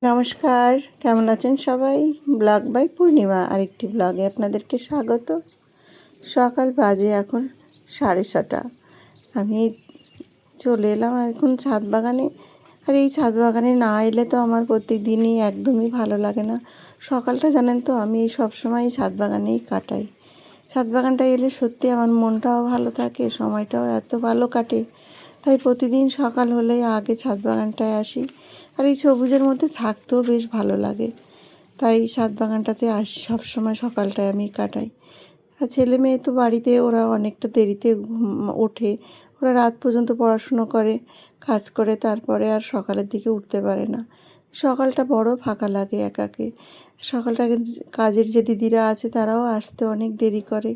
নমস্কার, কেমন আছেন সবাই? ব্লগ বাই পূর্ণিমা আরেকটি ব্লগে আপনাদেরকে স্বাগত। সকাল বাজে এখন 6:30। আমি চলে এলাম এখন ছাদ বাগানে। আর এই ছাদ বাগানে না এলে তো আমার প্রত্যেকদিনই একদমই ভালো লাগে না। সকালটা জানেন তো আমি সবসময় ছাদ বাগানেই কাটাই। ছাদ বাগানটা এলে সত্যি আমার মনটাও ভালো থাকে, সময়টাও এত ভালো কাটে। তাই প্রতিদিন সকাল হলেই আগে ছাদ বাগানটায় আসি। আর এই সবুজের মধ্যে থাকতেও বেশ ভালো লাগে, তাই ছাদ বাগানটাতে আসি সবসময়, সকালটায় আমি কাটাই। আর ছেলে মেয়ে তো বাড়িতে, ওরা অনেকটা দেরিতে ওঠে। ওরা রাত পর্যন্ত পড়াশুনো করে, কাজ করে, তারপরে আর সকালের দিকে উঠতে পারে না। সকালটা বড় ফাঁকা লাগে একাকে। সকালটাকে কাজের যে দিদিরা আছে তারাও আসতে অনেক দেরি করে।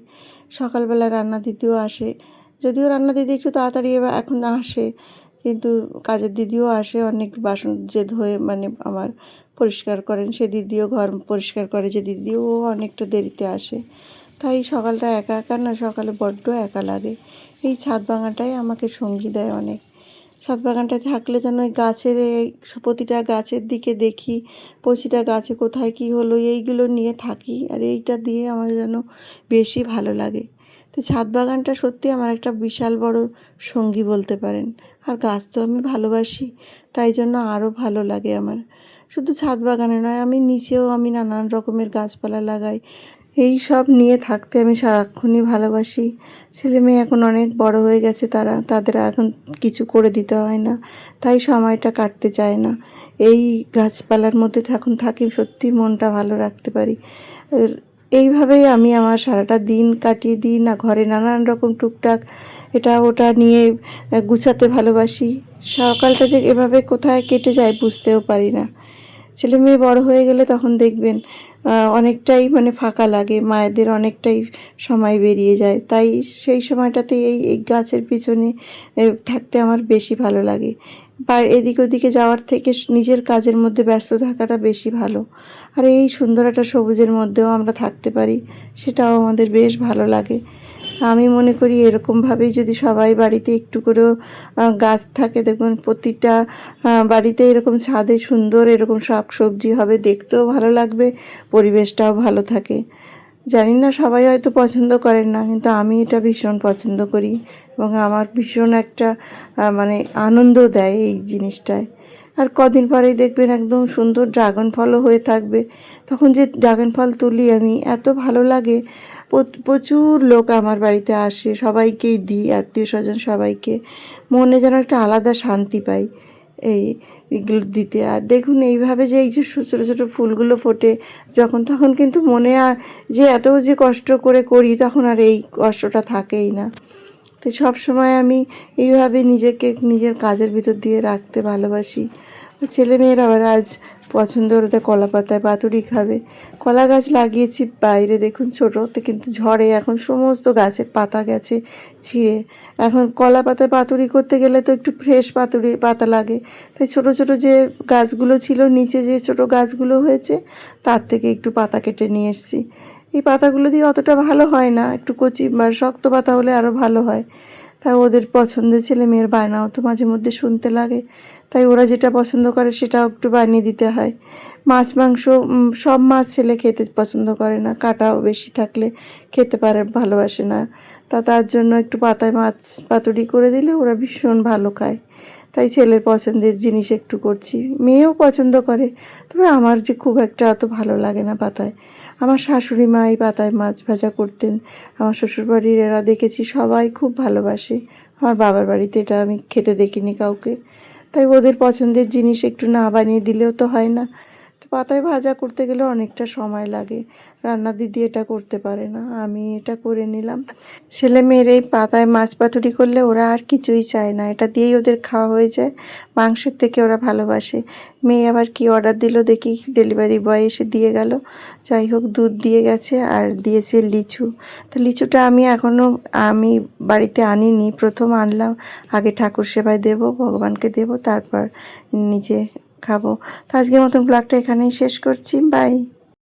সকালবেলা রান্না দিদিও আসে, যদিও রান্না দিদি একটু তাড়াতাড়ি এখন আসে, কিন্তু কাজের দিদিও আসে। অনেক বাসন যে ধুয়ে আমার পরিষ্কার করেন সে দিদিও, ঘর পরিষ্কার করে যে দিদিও, অনেকটা দেরিতে আসে। তাই সকালটা একা একা না, সকালে বড্ড একা লাগে। এই ছাদ বাগানটাই আমাকে সঙ্গী দেয় অনেক। ছাদ বাগানটায় থাকলে যেন ওই গাছের, এই প্রতিটা গাছের দিকে দেখি, প্রতিটা গাছে কোথায় কী হলো এইগুলো নিয়ে থাকি। আর এইটা দিয়ে আমার যেন বেশি ভালো লাগে। তো ছাদ বাগানটা সত্যি আমার একটা বিশাল বড় সঙ্গী বলতে পারেন। আর গাছ তো আমি ভালোবাসি, তাই জন্য আরও ভালো লাগে আমার। শুধু ছাদ বাগানে নয়, আমি নিচেও আমি নানান রকমের গাছপালা লাগাই। এই সব নিয়ে থাকতে আমি সারাক্ষণই ভালোবাসি। ছেলে মেয়ে এখন অনেক বড় হয়ে গেছে, তাদের এখন কিছু করে দিতে হয় না, তাই সময়টা কাটতে চায় না। এই গাছপালার মধ্যে এখন থাকি, সত্যি মনটা ভালো রাখতে পারি। এইভাবেই আমি আমার সারাটা দিন কাটিয়ে দিই না, ঘরে নানান রকম টুকটাক এটা ওটা নিয়ে গুছাতে ভালোবাসি। সকালটা যে এভাবে কোথায় কেটে যায় বুঝতেও পারি না। ছেলে মেয়ে বড় হয়ে গেলে তখন দেখবেন অনেকটাই ফাঁকা লাগে, মায়েদের অনেকটাই সময় বেরিয়ে যায়। তাই সেই সময়টাতে এই গাছের পিছনে থাকতে আমার বেশি ভালো লাগে। বা এদিক ওদিকে যাওয়ার থেকে নিজের কাজের মধ্যে ব্যস্ত থাকাটা বেশি ভালো। আর এই সুন্দর একটা সবুজের মধ্যেও আমরা থাকতে পারি, সেটাও আমাদের বেশ ভালো লাগে। আমি মনে করি এরকমভাবেই যদি সবাই বাড়িতে একটু করেও গাছ থাকে, দেখবেন প্রতিটা বাড়িতে এরকম ছাদে সুন্দর এরকম শাক সবজি হবে, দেখতেও ভালো লাগবে, পরিবেশটাও ভালো থাকে। জানি না সবাই হয়তো পছন্দ করেন না, কিন্তু আমি এটা ভীষণ পছন্দ করি এবং আমার ভীষণ একটা আনন্দ দেয় এই জিনিসটায়। আর কদিন পরেই দেখবেন একদম সুন্দর ড্রাগন ফলও হয়ে থাকবে। তখন যে ড্রাগন ফল তুলি আমি, এত ভালো লাগে। প্রচুর লোক আমার বাড়িতে আসে, সবাইকেই দিই, আত্মীয় স্বজন সবাইকে। মনে যেন একটা আলাদা শান্তি পাই এইগুলো দিতে। আর দেখুন এইভাবে যে এই যে ছোটো ছোটো ফুলগুলো ফোটে যখন, তখন কিন্তু মনে আর যে এত যে কষ্ট করে করি, তখন আর এই কষ্টটা থাকেই না। তো সব সময় আমি এইভাবে নিজেকে নিজের কাজের ভিতর দিয়ে রাখতে ভালোবাসি। ছেলেমেয়েরা আবার আজ পছন্দ, ওদের কলা পাতায় পাতুরি খাবে। কলা গাছ লাগিয়েছি বাইরে, দেখুন ছোটোতে, কিন্তু ঝড়ে এখন সমস্ত গাছের পাতা গেছে ছিঁড়ে। এখন কলা পাতায় পাতুরি করতে গেলে তো একটু ফ্রেশ পাতা লাগে। তাই ছোটো ছোটো যে গাছগুলো ছিল, নিচে যে ছোটো গাছগুলো হয়েছে, তার থেকে একটু পাতা কেটে নিয়ে এসেছি। এই পাতাগুলো দিয়ে অতটা ভালো হয় না, একটু কচি বা শক্ত পাতা হলে আরও ভালো হয়। তাই ওদের পছন্দের, ছেলে মেয়ের বায়নাও তো মাঝে মধ্যে শুনতে লাগে, তাই ওরা যেটা পছন্দ করে সেটাও একটু বানিয়ে দিতে হয়। মাছ মাংস সব মাছ ছেলে খেতে পছন্দ করে না, কাঁটাও বেশি থাকলে খেতে ভালোবাসে না। তার জন্য একটু পাতায় মাছ পাতুরি করে দিলে ওরা ভীষণ ভালো খায়। তাই ছেলের পছন্দের জিনিস একটু করছি, মেয়েও পছন্দ করে। তবে আমার যে খুব একটা অত ভালো লাগে না পাতায়। আমার শাশুড়ি মা এই পাতায় মাছ ভাজা করতেন, আমার শ্বশুরবাড়ির এরা দেখেছি সবাই খুব ভালোবাসে। আমার বাবার বাড়িতে এটা আমি খেতে দেখিনি কাউকে। তাই ওদের পছন্দের জিনিস একটু না বানিয়ে দিলেও তো হয় না। তো পাতায় ভাজা করতে গেলে অনেকটা সময় লাগে, রান্না দিদি এটা করতে পারে না, আমি এটা করে নিলাম। ছেলে মেয়ের এই পাতায় মাছ পাতুরি করলে ওরা আর কিছুই চায় না, এটা দিয়েই ওদের খাওয়া হয়ে যায়। মাংসের থেকে ওরা ভালোবাসে। মেয়ে আবার কি অর্ডার দিল দেখি, ডেলিভারি বয় এসে দিয়ে গেল। যাই হোক, দুধ দিয়ে গেছে আর দিয়েছে লিচু। তো লিচুটা আমি বাড়িতে আনিনি, প্রথম আনলাম। আগে ঠাকুর সেবায় দেবো, ভগবানকে দেবো, তারপর নিজে খাবো। তো আজকের মতন ব্লগটা এখানেই শেষ করছি, বাই।